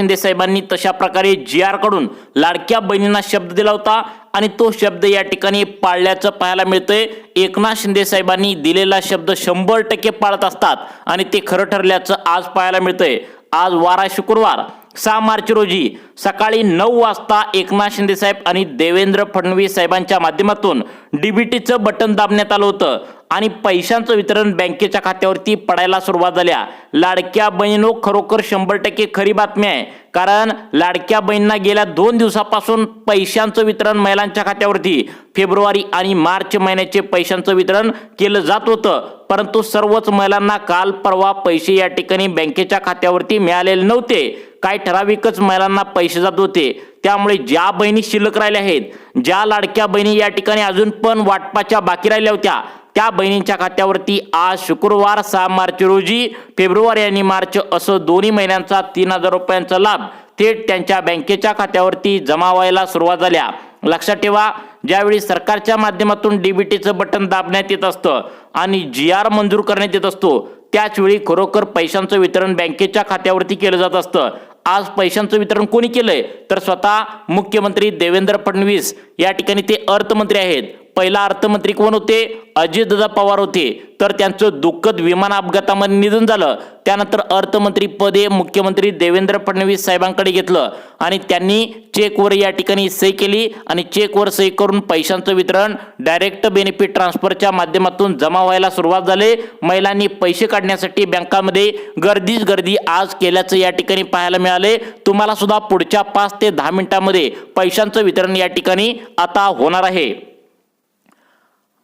शिंदे साहेबांनी तशा प्रकारे जी.आर. कडून लाडक्या बहिणींना शब्द दिला होता आणि तो शब्द या ठिकाणी पाळल्याचं पाहायला मिळतंय। एकनाथ शिंदे साहेबांनी दिलेला शब्द 100% पाळत असतात आणि ते खरं ठरल्याचं आज पाहायला मिळतंय। आज वार आहे शुक्रवार 6 मार्च रोजी सकाळी 9 वाजता एकनाथ शिंदे साहेब आणि देवेंद्र फडणवीस साहेबांच्या माध्यमातून डीबीटीचं बटन दाबण्यात आलं होतं आणि पैशांचं वितरण बँकेच्या खात्यावरती पडायला सुरुवात झाल्या। लाडक्या बहिणींनो, खरोखर 100% खरी बातमी आहे, कारण लाडक्या बहिणींना गेल्या 2 दिवसापासून पैशांचं वितरण महिलांच्या खात्यावरती फेब्रुवारी आणि मार्च महिन्याचे पैशांचं वितरण केलं जात होतं, परंतु सर्वच महिलांना काल परवा पैसे या ठिकाणी बँकेच्या खात्यावरती मिळालेले नव्हते। काही ठराविकच महिलांना पैसे जात होते। त्यामुळे ज्या बहिणी शिल्लक राहिल्या आहेत, ज्या लाडक्या बहिणी या ठिकाणी अजून पण वाटपाच्या बाकी राहिल्या होत्या, त्या बहिणींच्या खात्यावरती आज शुक्रवार 6 मार्च रोजी फेब्रुवारी आणि मार्च असं दोन्ही महिन्यांचा 3000 रुपयांचा लाभ थेट त्यांच्या बँकेच्या खात्यावरती जमा व्हायला सुरुवात झाल्या। लक्षात ठेवा, ज्यावेळी सरकारच्या माध्यमातून डीबीटीचं बटन दाबण्यात येत असतं आणि जी.आर. मंजूर करण्यात येत असतो, त्याच वेळी खरोखर पैशांचं वितरण बँकेच्या खात्यावरती केलं जात असतं। आज पैशांचं वितरण कोणी केलंय तर स्वतः मुख्यमंत्री देवेंद्र फडणवीस या ठिकाणी ते अर्थमंत्री आहेत। पहिला अर्थमंत्री कोण होते? अजितदादा पवार होते, तर त्यांचं दुःखद विमान अपघातामध्ये निधन झालं। त्यानंतर अर्थमंत्री पदे मुख्यमंत्री देवेंद्र फडणवीस साहेबांकडे घेतलं आणि त्यांनी चेकवर या ठिकाणी सही केली आणि चेकवर सही करून पैशांचं वितरण डायरेक्ट बेनिफिट ट्रान्सफरच्या माध्यमातून जमा व्हायला सुरुवात झाली। महिलांनी पैसे काढण्यासाठी बँकामध्ये गर्दीच गर्दी आज केल्याचं या ठिकाणी पाहायला मिळाले। तुम्हाला सुद्धा पुढच्या 5 ते 10 मिनिटांमध्ये पैशांचं वितरण या ठिकाणी आता होणार आहे।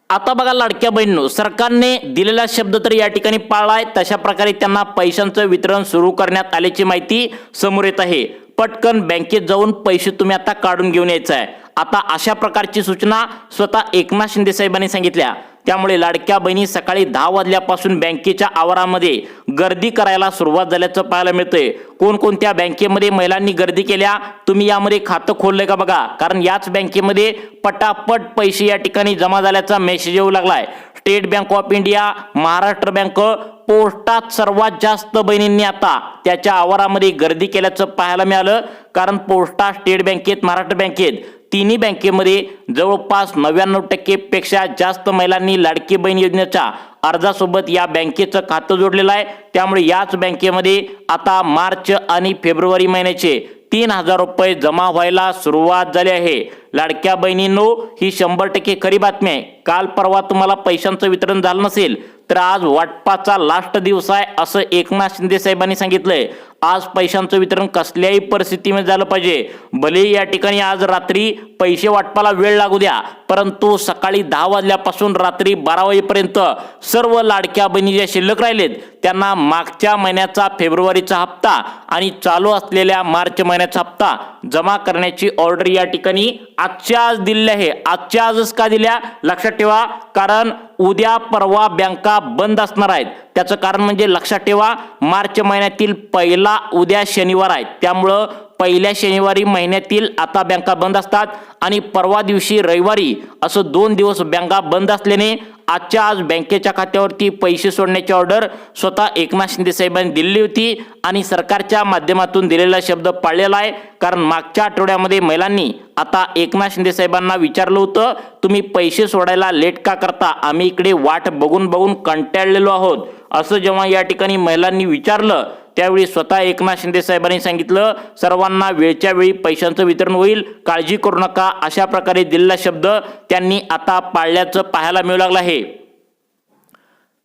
आता बघा लाडक्या बहिणींनो, सरकारने दिलेला शब्द तर या ठिकाणी पाळलाय, तशा प्रकारे त्यांना पैशांचं वितरण सुरू करण्यात आल्याची माहिती समोर येत आहे। पटकन बँकेत जाऊन पैसे तुम्ही आता काढून घेऊन यायचं आहे। आता अशा प्रकारची सूचना स्वतः एकनाथ शिंदे साहेबांनी सांगितल्या। त्यामुळे लाडक्या बहिणी सकाळी 10 वाजल्यापासून बँकेच्या आवारामध्ये गर्दी करायला सुरुवात झाल्याचं पाहायला मिळतंय। कोणकोणत्या बँकेमध्ये महिलांनी गर्दी केल्या, तुम्ही यामध्ये खातं खोललंय का बघा, कारण याच बँकेमध्ये पटापट पैसे या ठिकाणी जमा झाल्याचा मेसेज येऊ लागलाय। State Bank of India, Maharashtra bank, पोस्टात सर्वात जास्त बहिणींनी आता त्याच्या आवारामध्ये गर्दी केल्याचं पाहायला मिळालं, कारण पोस्टात, स्टेट बँकेत, महाराष्ट्र बँकेत तिन्ही बँकेमध्ये जवळपास 99% पेक्षा जास्त महिलांनी लाडकी बहीण योजनेच्या अर्जासोबत या बँकेचं खातं जोडलेलं आहे। त्यामुळे याच बँकेमध्ये आता मार्च आणि फेब्रुवारी महिन्याचे 3000 रुपये जमा व्हायला सुरुवात झाली आहे। लाडक्या बहिणींनो, ही 100% खरी बातमी आहे। काल परवा तुम्हाला पैशांचं वितरण झालं नसेल तर आज वाटपाचा लास्ट दिवस आहे असं एकनाथ शिंदे साहेबांनी सांगितलंय। आज पैशांचं वितरण कसल्याही परिस्थितीमध्ये झालं पाहिजे। भले या ठिकाणी आज रात्री पैसे वाटपाला वेळ लागू द्या, परंतु सकाळी 10 वाजल्यापासून रात्री 12 वाजेपर्यंत सर्व लाडक्या बहिणी ज्या शिल्लक राहिलेत त्यांना मागच्या महिन्याचा फेब्रुवारीचा हप्ता आणि चालू असलेल्या मार्च महिन्याचा हप्ता जमा करण्याची ऑर्डर या ठिकाणी आजच्या आज दिली आहे। आजच्या आजच का दिल्या लक्षात ठेवा, कारण उद्या परवा बँका बंद असणार आहेत। त्याचं कारण म्हणजे लक्षात ठेवा, मार्च महिन्यातील पहिला उद्या शनिवार आहे, त्यामुळं पहिल्या शनिवारी महिन्यातील आता बँका बंद असतात आणि परवा दिवशी रविवारी असं 2 दिवस बँका बंद असल्याने आजच्या आज बँकेच्या खात्यावरती पैसे सोडण्याची ऑर्डर स्वतः एकनाथ शिंदे साहेबांनी दिली होती आणि सरकारच्या माध्यमातून दिलेला शब्द पाळलेला आहे। कारण मागच्या आठवड्यामध्ये महिलांनी आता एकनाथ शिंदे साहेबांना विचारलं होतं, तुम्ही पैसे सोडायला लेट का करता, आम्ही इकडे वाट बघून बघून कंटाळलेलो आहोत, असं जेव्हा या ठिकाणी महिलांनी विचारलं त्यावेळी स्वतः एकनाथ शिंदे साहेबांनी सांगितलं, सर्वांना वेळच्या वेळी पैशांचं वितरण होईल, काळजी करू नका, अशा प्रकारे दिलेला शब्द त्यांनी आता पाळल्याचं पाहायला मिळू लागलं आहे।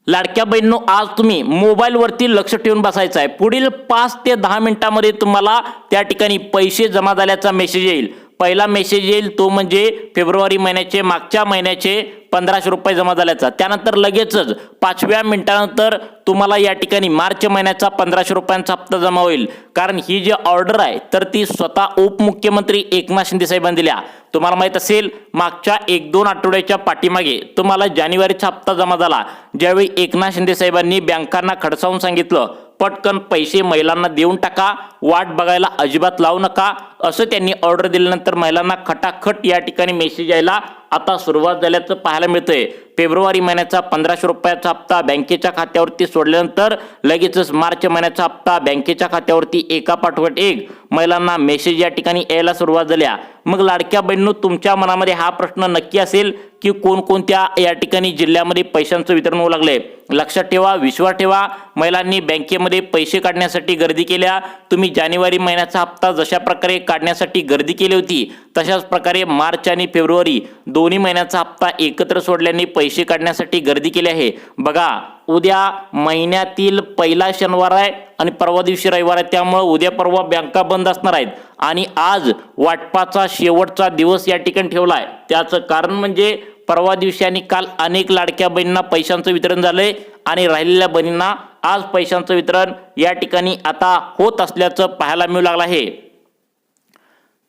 लाडक्या बहिणींनो, आज तुम्ही मोबाईलवरती लक्ष ठेवून बसायचं आहे। पुढील 5 ते 10 मिनिटांमध्ये तुम्हाला त्या ठिकाणी पैसे जमा झाल्याचा मेसेज येईल। पहिला मेसेज येईल तो म्हणजे फेब्रुवारी महिन्याचे मागच्या महिन्याचे 1500 रुपये जमा झाल्याचा। त्यानंतर लगेचच 5व्या मिनिटानंतर तुम्हाला या ठिकाणी मार्च महिन्याचा 1500 रुपयांचा हप्ता जमा होईल। कारण ही जी ऑर्डर आहे तर ती स्वतः उपमुख्यमंत्री एकनाथ शिंदे साहेबांनी दिल्या। तुम्हाला माहित असेल, मागच्या 1-2 आठवड्याच्या पाठीमागे तुम्हाला जानेवारीचा हप्ता जमा झाला, ज्यावेळी एकनाथ शिंदे साहेबांनी बँकांना खडसावून सांगितलं, पटकन पैसे महिलांना देऊन टाका, वाट बघायला अजिबात लावू नका, असं त्यांनी ऑर्डर दिल्यानंतर महिलांना खटाखट या ठिकाणी मेसेज यायला आता सुरुवात झाल्याचं पाहायला मिळतंय। फेब्रुवारी महिन्याचा 1500 रुपयाचा हप्ता बँकेच्या खात्यावरती सोडल्यानंतर लगेचच मार्च महिन्याचा हप्ता बँकेच्या खात्यावरती एकापाठोपाठ एक महिलांना मेसेज या ठिकाणी यायला सुरुवात झाल्या। मग लाडक्या बहिणींनो, तुमच्या मनामध्ये हा प्रश्न नक्की असेल की कोणकोणत्या या ठिकाणी जिल्ह्यामध्ये पैशांचं वितरण होऊ लागले। लक्षात ठेवा, विश्वास ठेवा, महिलांनी बँकेमध्ये पैसे काढण्यासाठी गर्दी केल्या। तुम्ही जानेवारी महिन्याचा हप्ता जशा प्रकारे काढण्यासाठी गर्दी केली होती तशाच प्रकारे मार्च आणि फेब्रुवारी दोन्ही महिन्याचा हप्ता एकत्र सोडल्याने पैसे काढण्यासाठी गर्दी केली आहे। बघा, उद्या महिन्यातील पहिला शनिवार आहे आणि परवा दिवशी रविवार आहे, त्यामुळे उद्या परवा बँका बंद असणार आहेत आणि आज वाटपाचा शेवटचा दिवस या ठिकाणी ठेवलाय। त्याचं कारण म्हणजे परवा दिवशी आणि काल अनेक लाडक्या बहिणींना पैशांचं वितरण झालंय आणि राहिलेल्या बहिणींना आज पैशांचं वितरण या ठिकाणी आता होत असल्याचं पाहायला मिळू लागलं आहे।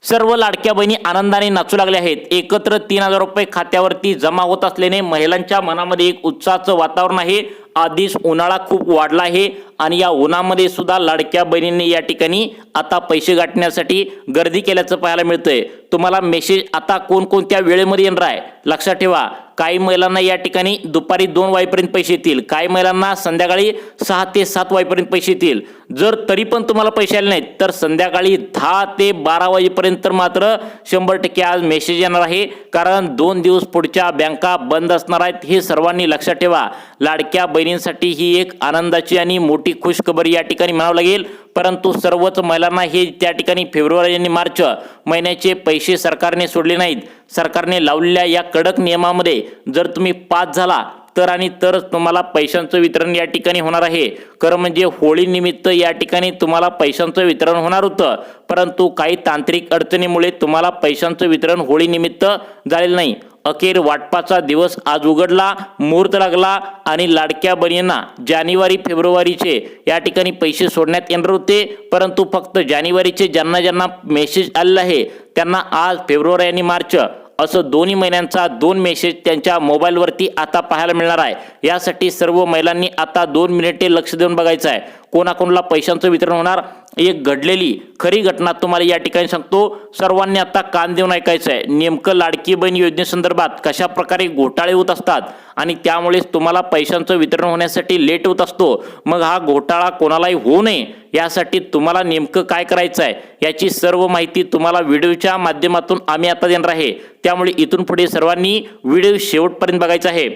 सर्व लाडक्या बहिणी आनंदाने नाचू लागल्या आहेत। एकत्र 3000 रुपये खात्यावरती जमा होत असल्याने महिलांच्या मनामध्ये एक उत्साहाचं वातावरण आहे। आधीच उन्हाळा खूप वाढला आहे आणि या उन्हामध्ये सुद्धा लाडक्या बहिणींनी या ठिकाणी आता पैसे गाठण्यासाठी गर्दी केल्याचं पाहायला मिळतंय। तुम्हाला मेसेज आता कोणकोणत्या वेळेमध्ये येणार आहे लक्षात ठेवा। काही महिलांना या ठिकाणी दुपारी 2 वाजेपर्यंत पैसे येतील, काही महिलांना संध्याकाळी 6 ते 7 वाजेपर्यंत पैसे येतील। जर तरी पण तुम्हाला पैसे आले नाहीत तर संध्याकाळी 10 ते 12 वाजेपर्यंत मात्र 100% आज मेसेज येणार आहे, कारण 2 दिवस पुढच्या बँका बंद असणार आहेत। हे सर्वांनी लक्षात ठेवा। लाडक्या बहिणींसाठी ही एक आनंदाची आणि मोठी खुशखबर या ठिकाणी म्हणावं लागेल, परंतु सर्वच महिलांना हे त्या ठिकाणी फेब्रुवारी आणि मार्च महिन्याचे पैसे सरकारने सोडले नाहीत। सरकारने लावलेल्या या कडक नियमामध्ये जर तुम्ही पास झाला तर आणि तरच तुम्हाला पैशांचं वितरण या ठिकाणी होणार आहे। खरं म्हणजे होळी निमित्त या ठिकाणी तुम्हाला पैशांचं वितरण होणार होतं, परंतु काही तांत्रिक अडचणीमुळे तुम्हाला पैशांचं वितरण होळी निमित्त झालेलं नाही। अखेर वाटपाचा दिवस आज उघडला, मुहूर्त लागला आणि लाडक्या बहिणींना जानेवारी फेब्रुवारीचे या ठिकाणी पैसे सोडण्यात येणार होते, परंतु फक्त जानेवारीचे ज्यांना ज्यांना मेसेज आलेला आहे त्यांना आज फेब्रुवारी आणि मार्च असं दोन्ही महिन्यांचा 2 मेसेज त्यांच्या मोबाईलवरती आता पाहायला मिळणार आहे। यासाठी सर्व महिलांनी आता 2 मिनिटे लक्ष देऊन बघायचं आहे कोणाकोणाला पैशांचं वितरण होणार। एक घडलेली खरी घटना तुम्हाला या ठिकाणी सांगतो, सर्वांनी आता कान देऊन ऐकायचं आहे। नेमकं लाडकी बहीण योजनेसंदर्भात कशा प्रकारे घोटाळे होत असतात आणि त्यामुळेच तुम्हाला पैशांचं वितरण होण्यासाठी लेट होत असतो। मग हा घोटाळा कोणालाही होऊ नये यासाठी तुम्हाला नेमकं काय करायचं आहे याची सर्व माहिती तुम्हाला व्हिडिओच्या माध्यमातून आम्ही आता देणार आहे, त्यामुळे इथून पुढे सर्वांनी व्हिडिओ शेवटपर्यंत बघायचा आहे।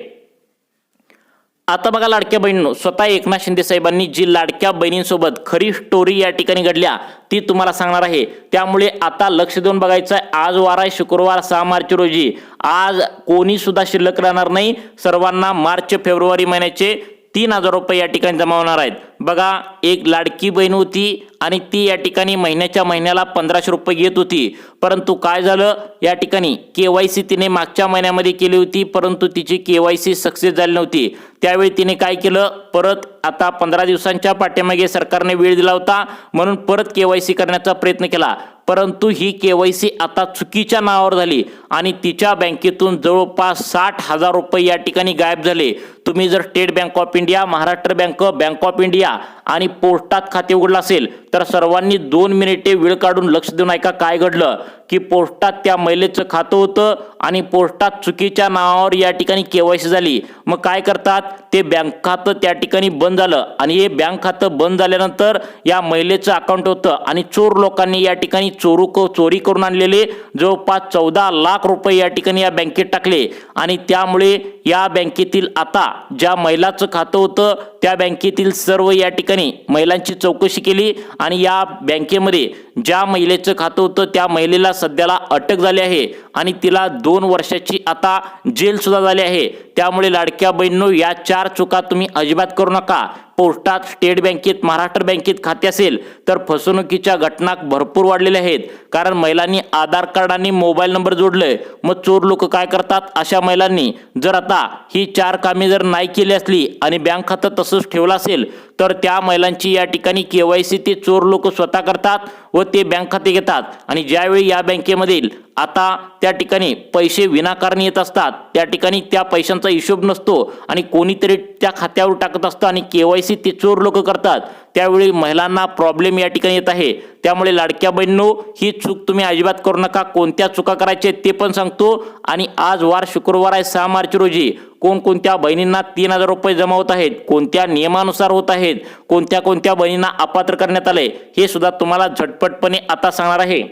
आता बघा लाडक्या बहिणींनो, स्वतः एकनाथ शिंदे साहेबांनी जी लाडक्या बहिणींसोबत खरी स्टोरी या ठिकाणी घडल्या ती तुम्हाला सांगणार आहे, त्यामुळे आता लक्ष देऊन बघायचं आहे। आज वार आहे शुक्रवार 6 मार्च रोजी। आज कोणी सुद्धा शिल्लक राहणार नाही, सर्वांना मार्च फेब्रुवारी महिन्याचे 3000 रुपये या ठिकाणी जमा होणार आहेत। बघा, एक लाडकी बहीण होती आणि ती या ठिकाणी महिन्याच्या महिन्याला 1500 रुपये घेत होती, परंतु काय झालं या ठिकाणी KYC तिने मागच्या महिन्यामध्ये केली होती, परंतु तिची KYC सक्सेस झाली नव्हती। त्यावेळी तिने काय केलं, परत आता 15 दिवसांच्या पाठीमागे सरकारने वेळ दिला होता म्हणून परत KYC करण्याचा प्रयत्न केला, परंतु ही KYC आता चुकीच्या नावावर झाली आणि तिच्या बँकेतून जवळपास 60,000 रुपये या ठिकाणी गायब झाले। तुम्ही जर state Bank of India, Maharashtra bank, bank of India आणि पोस्टात खाते उघडलं असेल तर सर्वांनी 2 मिनिटे वेळ काढून लक्ष देऊन ऐका काय घडलं की पोस्टात त्या महिलेचं खातं होतं आणि पोस्टात चुकीच्या नावावर या ठिकाणी KYC झाली। मग काय करतात, ते बँक खातं त्या ठिकाणी बंद झालं आणि हे बँक खातं बंद झाल्यानंतर या महिलेचं अकाउंट होतं आणि चोर लोकांनी या ठिकाणी चोरी करून आणलेले जवळपास 14 लाख रुपये या ठिकाणी या बँकेत टाकले आणि त्यामुळे या बँकेतील आता ज्या महिलाचं खातं होतं त्या बँकेतील सर्व या ठिकाणी महिलांची चौकशी केली आणि या बँकेमध्ये ज्या महिलेचं खातं होतं त्या महिलेला सध्याला अटक झाली आहे आणि तिला 2 वर्षाची आता जेल सुद्धा झाली आहे। त्यामुळे लाडक्या बहिणींनो, या 4 चुका तुम्ही अजिबात करू नका। पोस्टात, स्टेट बँकेत, महाराष्ट्र बँकेत खाते असेल तर फसवणुकीच्या घटना भरपूर वाढलेल्या आहेत, कारण महिलांनी आधार कार्ड आणि मोबाईल नंबर जोडले। मग चोर लोक काय करतात, अशा महिलांनी जर आता ही 4 कामे जर नाही केली असली आणि बँक खातं तसंच ठेवलं असेल तर त्या महिलांची या ठिकाणी KYC ते चोर लोक स्वतः करतात व ते बँक खाते घेतात आणि ज्यावेळी या बँकेमधील आता त्या ठिकाणी पैसे विनाकारण येत असतात, त्या ठिकाणी त्या पैशांचा हिशोब नसतो आणि कोणीतरी त्या खात्यावर टाकत असतं आणि KYC ते चोर लोक करतात, त्यावेळी महिलांना प्रॉब्लेम या ठिकाणी येत आहे। त्यामुळे लाडक्या बहिणींनो, ही चूक तुम्ही अजिबात करू नका। कोणत्या चुका करायच्या ते पण सांगतो आणि आज वार शुक्रवार आहे 6 मार्च रोजी। कोणकोणत्या बहिणींना 3,000 रुपये जमा होत आहेत, कोणत्या नियमानुसार होत आहेत, कोणत्या कोणत्या बहिणींना अपात्र करण्यात आले, हे सुद्धा तुम्हाला झटपटपणे आता सांगणार आहे.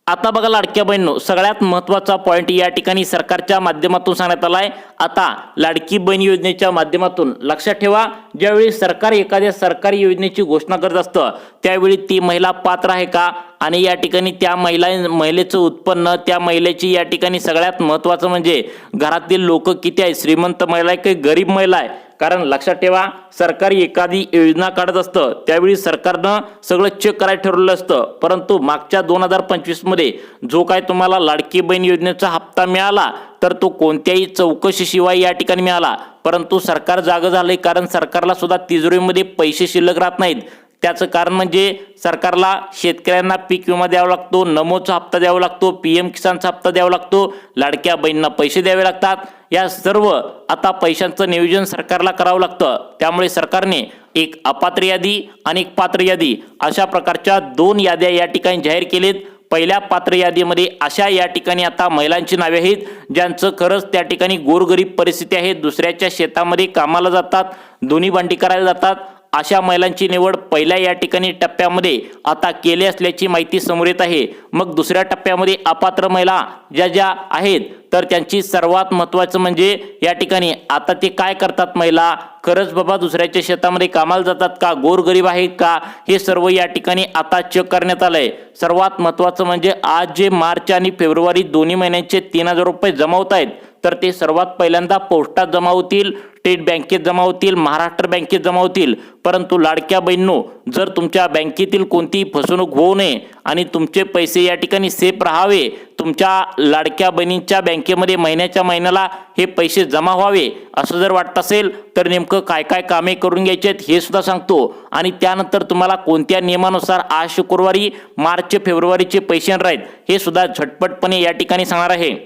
आता बघा लाडक्या बहिणींनो, सगळ्यात महत्त्वाचा पॉईंट या ठिकाणी सरकारच्या माध्यमातून सांगण्यात आलाय. आता लाडकी बहीण योजनेच्या माध्यमातून लक्षात ठेवा, ज्यावेळी सरकार एखाद्या सरकारी योजनेची घोषणा करत असतं त्यावेळी ती महिला पात्र आहे का, आणि या ठिकाणी त्या महिलेचं उत्पन्न, त्या महिलेची या ठिकाणी सगळ्यात महत्त्वाचं म्हणजे घरातील लोक किती आहे, श्रीमंत महिला आहे की गरीब महिला आहे. कारण लक्षात ठेवा, सरकारी एखादी योजना काढत असतं त्यावेळी सरकारनं सगळं चेक करायला ठरवलं असतं, परंतु मागच्या 2025 मध्ये जो काय तुम्हाला लाडकी बहीण योजनेचा हप्ता मिळाला तर तो कोणत्याही चौकशीशिवाय या ठिकाणी मिळाला. परंतु सरकार जागं झालंय, कारण सरकारला सुद्धा तिजोरीमध्ये पैसे शिल्लक राहत नाहीत. त्याचं कारण म्हणजे सरकारला शेतकऱ्यांना पीक विमा द्यावा लागतो, नमोचा हप्ता द्यावा लागतो, PM किसानचा हप्ता द्यावा लागतो, लाडक्या बहिणींना पैसे द्यावे लागतात. या सर्व आता पैशांचं नियोजन सरकारला करावं लागतं. त्यामुळे सरकारने एक अपात्र यादी आणि एक पात्र यादी अशा प्रकारच्या 2 याद्या या ठिकाणी जाहीर केलेत. पहिल्या पात्र यादीमध्ये अशा या ठिकाणी आता महिलांची नावे आहेत ज्यांचं खरंच त्या ठिकाणी गोरगरीब परिस्थिती आहे, दुसऱ्याच्या शेतामध्ये कामाला जातात, दोन्ही भांडी करायला जातात. अशा महिलांची निवड पहिल्या या ठिकाणी टप्प्यामध्ये आता केली असल्याची माहिती समोर येत आहे. मग दुसऱ्या टप्प्यामध्ये अपात्र महिला ज्या आहेत तर त्यांची सर्वात महत्त्वाचं म्हणजे या ठिकाणी आता ते काय करतात, महिला खरंच बाबा दुसऱ्याच्या शेतामध्ये कामाला जातात का, गोरगरीब आहेत का, हे सर्व या ठिकाणी आता चेक करण्यात आलंय. सर्वात महत्त्वाचं म्हणजे आज जे मार्च आणि फेब्रुवारी दोन्ही महिन्यांचे 3,000 रुपये जमा होत आहेत तर ते सर्वात पहिल्यांदा पोस्टात जमा होतील, स्टेट बँकेत जमा होतील, महाराष्ट्र बँकेत जमा होतील. परंतु लाडक्या बहिणींनो, जर तुमच्या बँकेतील कोणतीही फसवणूक होऊ नये आणि तुमचे पैसे या ठिकाणी सेफ राहावे, तुमच्या लाडक्या बहिणींच्या बँकेमध्ये महिन्याच्या महिन्याला हे पैसे जमा व्हावे असं जर वाटत असेल तर नेमकं काय काय कामे करून घ्यायची आहेत हे सुद्धा सांगतो. आणि त्यानंतर तुम्हाला कोणत्या नियमानुसार आज शुक्रवारी मार्च फेब्रुवारीचे पैसे येणार आहेत हे सुद्धा झटपटपणे या ठिकाणी सांगणार आहे.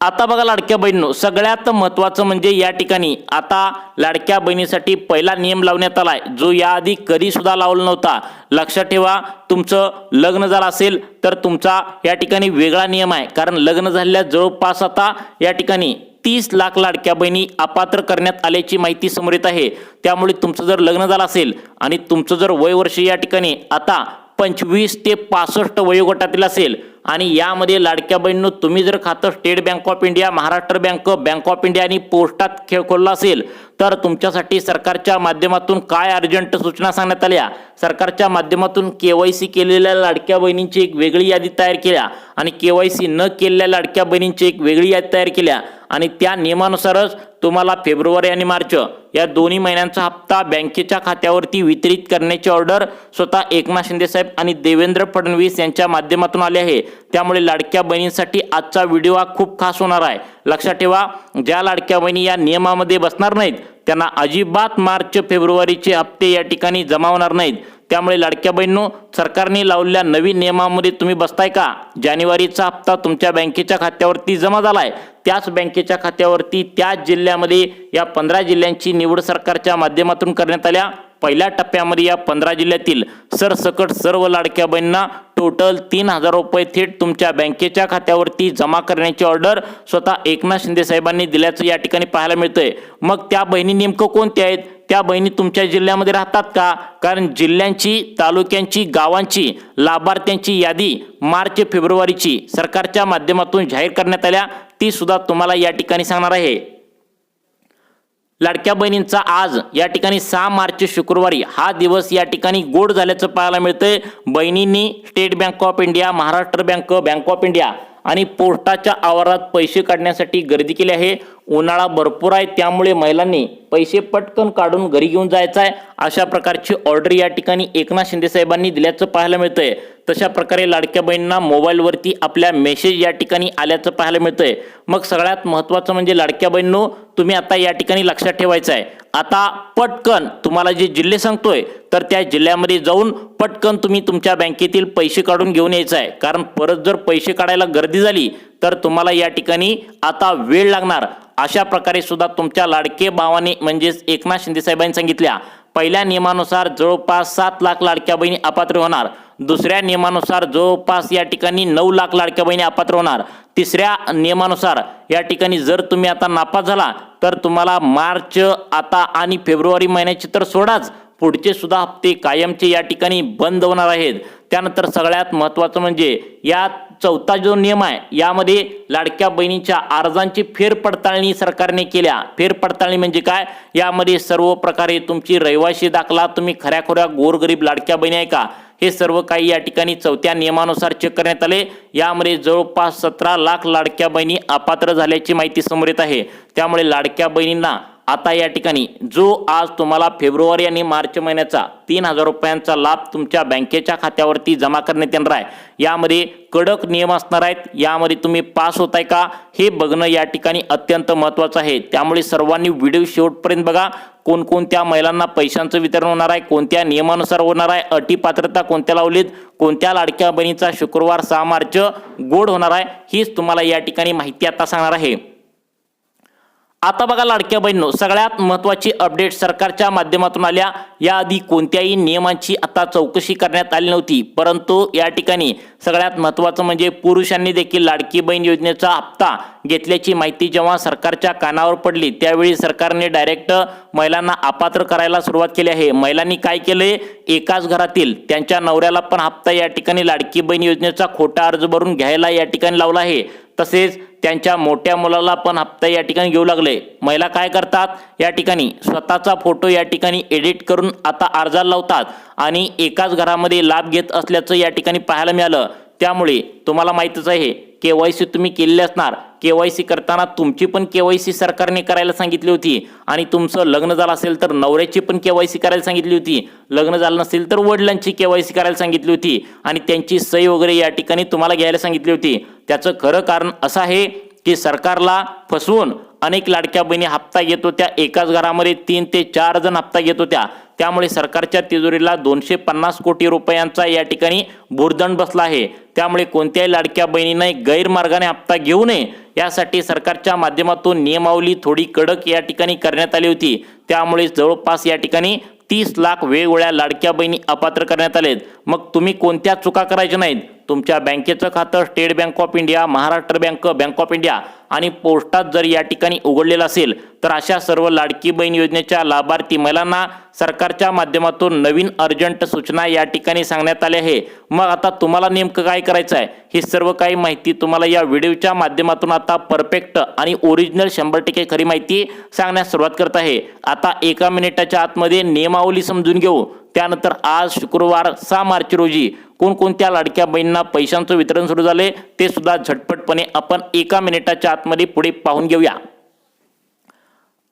आता बघा लाडक्या बहिणींनो, सगळ्यात महत्त्वाचं म्हणजे या ठिकाणी आता लाडक्या बहिणीसाठी पहिला नियम लावण्यात आलाय जो याआधी कधी सुद्धा लावला नव्हता. लक्षात ठेवा, तुमचं लग्न झालं असेल तर तुमचा या ठिकाणी वेगळा नियम आहे, कारण लग्न झालेल्या जवळपास आता या ठिकाणी 30 लाख लाडक्या बहिणी अपात्र करण्यात आल्याची माहिती समोर येत आहे. त्यामुळे तुमचं जर लग्न झालं असेल आणि तुमचं जर वयवर्ष या ठिकाणी आता 25 ते 65 वयोगटातील असेल आणि यामध्ये लाडक्या बहिणींनो तुम्ही जर खातं state Bank of India, Maharashtra Bank of India आणि पोस्टात खोललं असेल तर तुमच्यासाठी सरकारच्या माध्यमातून काय अर्जंट सूचना सांगण्यात आल्या. सरकारच्या माध्यमातून KYC केलेल्या लाडक्या बहिणींची एक वेगळी यादी तयार केल्या आणि KYC न केलेल्या लाडक्या बहिणींची एक वेगळी यादी तयार केल्या आणि त्या नियमानुसारच तुम्हाला फेब्रुवारी आणि मार्च या दोन्ही महिन्यांचा हप्ता बँकेच्या खात्यावरती वितरित करण्याची ऑर्डर स्वतः एकनाथ शिंदे साहेब आणि देवेंद्र फडणवीस यांच्या माध्यमातून आले आहे. त्यामुळे लाडक्या बहिणींसाठी आजचा व्हिडिओ हा खूप खास होणार आहे. लक्षात ठेवा, ज्या लाडक्या बहिणी या नियमामध्ये बसणार नाहीत त्यांना अजिबात मार्च फेब्रुवारीचे हप्ते या ठिकाणी जमा होणार नाहीत. त्यामुळे लाडक्या बहिणींनो, सरकारने लावलेल्या नवीन नियमामध्ये तुम्ही बसताय का? जानेवारीचा हप्ता तुमच्या बँकेच्या खात्यावरती जमा झालाय, त्याच बँकेच्या खात्यावरती त्याच जिल्ह्यामध्ये या 15 जिल्ह्यांची निवड सरकारच्या माध्यमातून करण्यात आल्या. पहिल्या टप्प्यामध्ये या 15 जिल्ह्यातील सरसकट सर्व लाडक्या बहिणींना टोटल 3,000 रुपये थेट तुमच्या बँकेच्या खात्यावरती जमा करण्याची ऑर्डर स्वतः एकनाथ शिंदे साहेबांनी दिल्याचं या ठिकाणी पाहायला मिळतंय. मग त्या बहिणी नेमकं कोणत्या आहेत? त्या बहिणी तुमच्या जिल्ह्यामध्ये राहतात का? कारण जिल्ह्यांची, तालुक्यांची, गावांची लाभार्थ्यांची यादी मार्च फेब्रुवारीची सरकारच्या माध्यमातून जाहीर करण्यात आल्या, ती सुद्धा तुम्हाला या ठिकाणी सांगणार आहे. लाडक्या बहिणींचा आज या ठिकाणी 6 मार्च शुक्रवारी हा दिवस या ठिकाणी गोड झाल्याचं पाहायला मिळतंय. बहिणींनी State Bank of India, Maharashtra Bank of India आणि पोस्टाच्या आवारात पैसे काढण्यासाठी गर्दी केली आहे. उन्हाळा भरपूर आहे, त्यामुळे महिलांनी पैसे पटकन काढून घरी घेऊन जायचं आहे अशा प्रकारची ऑर्डर या ठिकाणी एकनाथ शिंदे साहेबांनी दिल्याचं पाहायला मिळतंय. तशा प्रकारे लाडक्या बहिणींना मोबाईलवरती आपल्या मेसेज या ठिकाणी आल्याचं पाहायला मिळतंय. मग सगळ्यात महत्त्वाचं म्हणजे लाडक्या बहिणींनो, तुम्ही आता या ठिकाणी लक्षात ठेवायचं आहे, आता पटकन तुम्हाला जे जिल्हे सांगतोय तर त्या जिल्ह्यामध्ये जाऊन पटकन तुम्ही तुमच्या बँकेतील पैसे काढून घेऊन यायचं आहे. कारण परत जर पैसे काढायला गर्दी झाली तर तुम्हाला या ठिकाणी आता वेळ लागणार. अशा प्रकारे सुद्धा तुमच्या लाडके भावाने म्हणजेच एकनाथ शिंदे साहेबांनी सांगितल्या पहिल्या नियमानुसार जवळपास 7 लाख लाडक्या बहिणी अपात्र होणार. दुसऱ्या नियमानुसार जवळपास या ठिकाणी 9 लाख लाडक्या बहिणी अपात्र होणार. तिसऱ्या नियमानुसार या ठिकाणी जर तुम्ही आता नापास झाला तर तुम्हाला मार्च आता आणि फेब्रुवारी महिन्याची तर सोडाच, पुढचे सुद्धा हप्ते कायमचे या ठिकाणी बंद होणार आहेत. त्यानंतर सगळ्यात महत्त्वाचं म्हणजे या चौथा जो नियम आहे यामध्ये लाडक्या बहिणीच्या अर्जांची फेरपडताळणी सरकारने केल्या. फेरपडताळणी म्हणजे काय, यामध्ये सर्व प्रकारे तुमची रहिवासी दाखला, तुम्ही खऱ्याखुऱ्या गोरगरीब लाडक्या बहिणी आहे का, हे सर्व काही या ठिकाणी चौथ्या नियमानुसार चेक करण्यात आले. यामध्ये जवळपास 17 लाख लाडक्या बहिणी अपात्र झाल्याची माहिती समोर येत आहे. त्यामुळे लाडक्या बहिणींना आता या ठिकाणी जो आज तुम्हाला फेब्रुवारी आणि मार्च महिन्याचा 3,000 रुपयांचा लाभ तुमच्या बँकेच्या खात्यावरती जमा करण्यात येणार आहे. यामध्ये कडक नियम असणार आहेत. यामध्ये तुम्ही पास होताय का हे बघणं या ठिकाणी अत्यंत महत्त्वाचं आहे. त्यामुळे सर्वांनी व्हिडिओ शेवटपर्यंत बघा. कोणकोणत्या महिलांना पैशांचं वितरण होणार आहे, कोणत्या नियमानुसार होणार आहे, अटी पात्रता कोणत्या लावलीत, कोणत्या लाडक्या बहिणीचा शुक्रवार 6 मार्च गोड होणार आहे, हीच तुम्हाला या ठिकाणी माहिती आता सांगणार आहे. आता बघा लाडक्या बहिणींनो, सगळ्यात महत्त्वाची अपडेट सरकारच्या माध्यमातून आल्या. याआधी कोणत्याही नियमांची आता चौकशी करण्यात आली नव्हती, परंतु या ठिकाणी सगळ्यात महत्त्वाचं म्हणजे पुरुषांनी देखील लाडकी बहीण योजनेचा हप्ता घेतल्याची माहिती जेव्हा सरकारच्या कानावर पडली त्यावेळी सरकारने डायरेक्ट महिलांना अपात्र करायला सुरुवात केली आहे. महिलांनी काय केले, एकाच घरातील त्यांच्या नवऱ्याला पण हप्ता या ठिकाणी लाडकी बहीण योजनेचा खोटा अर्ज भरून घ्यायला या ठिकाणी लावला आहे. तसेच त्यांच्या मोठ्या मुलाला पण हप्ता या ठिकाणी घेऊ लागले. महिला काय करतात, या ठिकाणी स्वतःचा फोटो या ठिकाणी एडिट करून आता अर्जाला लावतात आणि एकाच घरामध्ये लाभ घेत असल्याचं या ठिकाणी पाहायला मिळालं. त्यामुळे तुम्हाला माहीतच आहे KYC तुम्ही केलेले असणार. KYC करताना तुमची पण KYC सरकारने करायला सांगितली होती आणि तुमचं लग्न झालं असेल तर नवऱ्याची पण KYC करायला सांगितली होती, लग्न झालं नसेल तर वडिलांची KYC करायला सांगितली होती आणि त्यांची सही वगैरे या ठिकाणी तुम्हाला घ्यायला सांगितली होती. त्याचं खरं कारण असं आहे की सरकारला फसवून अनेक लाडक्या बहिणी हप्ता घेत होत्या. एकाच घरामध्ये 3 ते 4 जण हप्ता घेत होत्या. त्यामुळे सरकारच्या तिजोरीला 250 कोटी रुपयांचा या ठिकाणी भुर्दंड बसला आहे. त्यामुळे कोणत्याही लाडक्या बहिणीने गैरमार्गाने हप्ता घेऊ नये यासाठी सरकारच्या माध्यमातून नियमावली थोडी कडक या ठिकाणी करण्यात आली होती. त्यामुळे जवळपास या ठिकाणी 30 लाख वेगवेगळ्या लाडक्या बहिणी अपात्र करण्यात आलेत. मग तुम्ही कोणत्या चुका करायच्या नाहीत. तुमच्या बँकेचं खातं state Bank of India, Maharashtra bank, bank of India आणि पोस्टात जर या ठिकाणी उघडलेलं असेल तर अशा सर्व लाडकी बहीण योजनेच्या लाभार्थी महिलांना सरकारच्या माध्यमातून नवीन अर्जंट सूचना या ठिकाणी सांगण्यात आल्या आहे. मग आता तुम्हाला नेमकं काय करायचं आहे ही सर्व काही माहिती तुम्हाला या व्हिडिओच्या माध्यमातून आता परफेक्ट आणि ओरिजिनल 100% खरी माहिती सांगण्यास सुरुवात करत आहे. आता 1 मिनिटाच्या आतमध्ये नियमावली समजून घेऊ. त्यानंतर आज शुक्रवार 6 मार्च रोजी कोणकोणत्या लाडक्या बहिणींना पैशांचं वितरण सुरू झाले ते सुद्धा झटपटपणे आपण 1 मिनिटाच्या आतमध्ये पुढे पाहून घेऊया.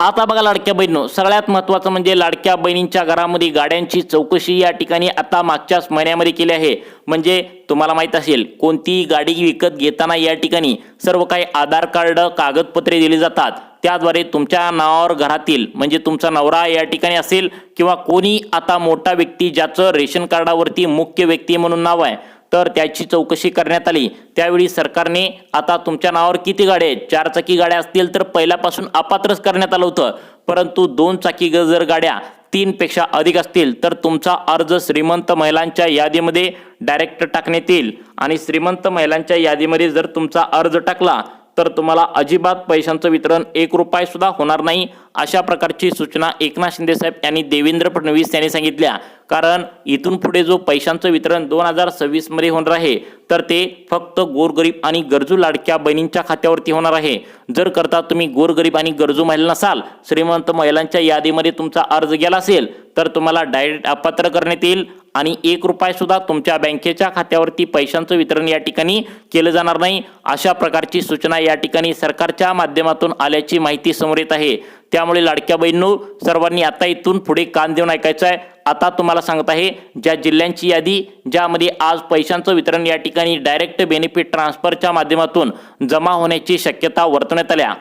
आता बघा लाडक्या बहिणींनो, सगळ्यात महत्त्वाचं म्हणजे लाडक्या बहिणींच्या घरामध्ये गाड्यांची चौकशी या ठिकाणी आता मागच्याच महिन्यामध्ये केली आहे. म्हणजे तुम्हाला माहीत असेल कोणतीही गाडी विकत घेताना या ठिकाणी सर्व काही आधार कार्ड, कागदपत्रे दिली जातात. त्याद्वारे तुमच्या नावावर घरातील म्हणजे तुमचा नवरा या ठिकाणी असेल किंवा कोणी आता मोठा व्यक्ती ज्याचं रेशन कार्डावरती मुख्य व्यक्ती म्हणून नाव आहे तर त्याची चौकशी करण्यात आली. त्यावेळी सरकारने आता तुमच्या नावावर किती गाड्या आहेत, 4 चाकी गाड्या असतील तर पहिल्यापासून अपात्रच करण्यात आलं होतं. परंतु 2 चाकी जर गाड्या 3 पेक्षा अधिक असतील तर तुमचा अर्ज श्रीमंत महिलांच्या यादीमध्ये डायरेक्ट टाकण्यात येईल आणि श्रीमंत महिलांच्या यादीमध्ये जर तुमचा अर्ज टाकला तर तुम्हाला अजिबात पैशांचं वितरण 1 रुपया सुद्धा होणार नाही. अशा प्रकारची सूचना एकनाथ शिंदे साहेब यांनी देवेंद्र फडणवीस यांनी सांगितल्या. कारण इथून पुढे जो पैशांचं वितरण 2026 मध्ये होणार आहे तर ते फक्त गोरगरीब आणि गरजू लाडक्या बहिणींच्या खात्यावरती होणार आहे. जर करता तुम्ही गोरगरीब आणि गरजू महिला नसाल, श्रीमंत महिलांच्या यादीमध्ये तुमचा अर्ज गेला असेल तर तुम्हाला डायरेक्ट अपात्र करण्यात येईल आणि 1 रुपया सुद्धा तुमच्या बँकेच्या खात्यावरती पैशांचं वितरण या ठिकाणी केलं जाणार नाही. अशा प्रकारची सूचना या ठिकाणी सरकारच्या माध्यमातून आल्याची माहिती समोर येत आहे. त्यामुळे लाडक्या बहिणींनो, सर्वांनी आता इथून पुढे कान देऊन ऐकायचं आहे. आता तुम्हाला सांगत आहे ज्या जिल्ह्यांची यादी ज्यामध्ये आज पैशांचं वितरण या ठिकाणी डायरेक्ट बेनिफिट ट्रान्सफरच्या माध्यमातून जमा होण्याची शक्यता वर्तवण्यात आल्या.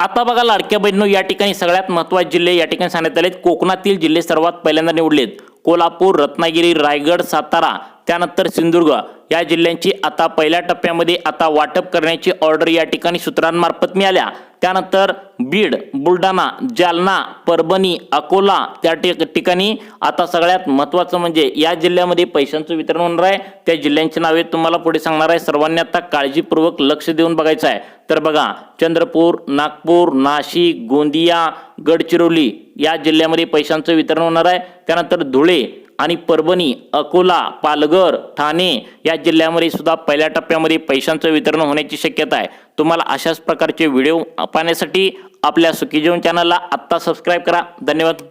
आता बघा लाडक्या बहिणींनो, या ठिकाणी सगळ्यात महत्त्वाचे जिल्हे या ठिकाणी सांगण्यात आलेत. कोकणातील जिल्हे सर्वात पहिल्यांदा निवडलेत. कोल्हापूर, रत्नागिरी, रायगड, सातारा, त्यानंतर सिंधुदुर्ग या जिल्ह्यांची आता पहिल्या टप्प्यामध्ये आता वाटप करण्याची ऑर्डर या ठिकाणी सूत्रांमार्फत मिळाल्या। त्यानंतर बीड, बुलढाणा, जालना, परभणी, अकोला त्या ठिकाणी आता सगळ्यात महत्त्वाचं म्हणजे या जिल्ह्यामध्ये पैशांचं वितरण होणार आहे। त्या जिल्ह्यांची नावे तुम्हाला पुढे सांगणार आहे, सर्वांनी आता काळजीपूर्वक लक्ष देऊन बघायचं आहे। तर बघा, चंद्रपूर, नागपूर, नाशिक, गोंदिया, गडचिरोली या जिल्ह्यामध्ये पैशांचं वितरण होणार आहे। त्यानंतर धुळे आणि परभणी, अकोला, पालघर, ठाणे या जिल्ह्यामध्ये सुद्धा पहिल्या टप्प्यामध्ये पैशांचं वितरण होण्याची शक्यता आहे। तुम्हाला अशाच प्रकारचे व्हिडिओ पाहण्यासाठी आपल्या सुखी जीवन चॅनलला आत्ता सबस्क्राईब करा। धन्यवाद।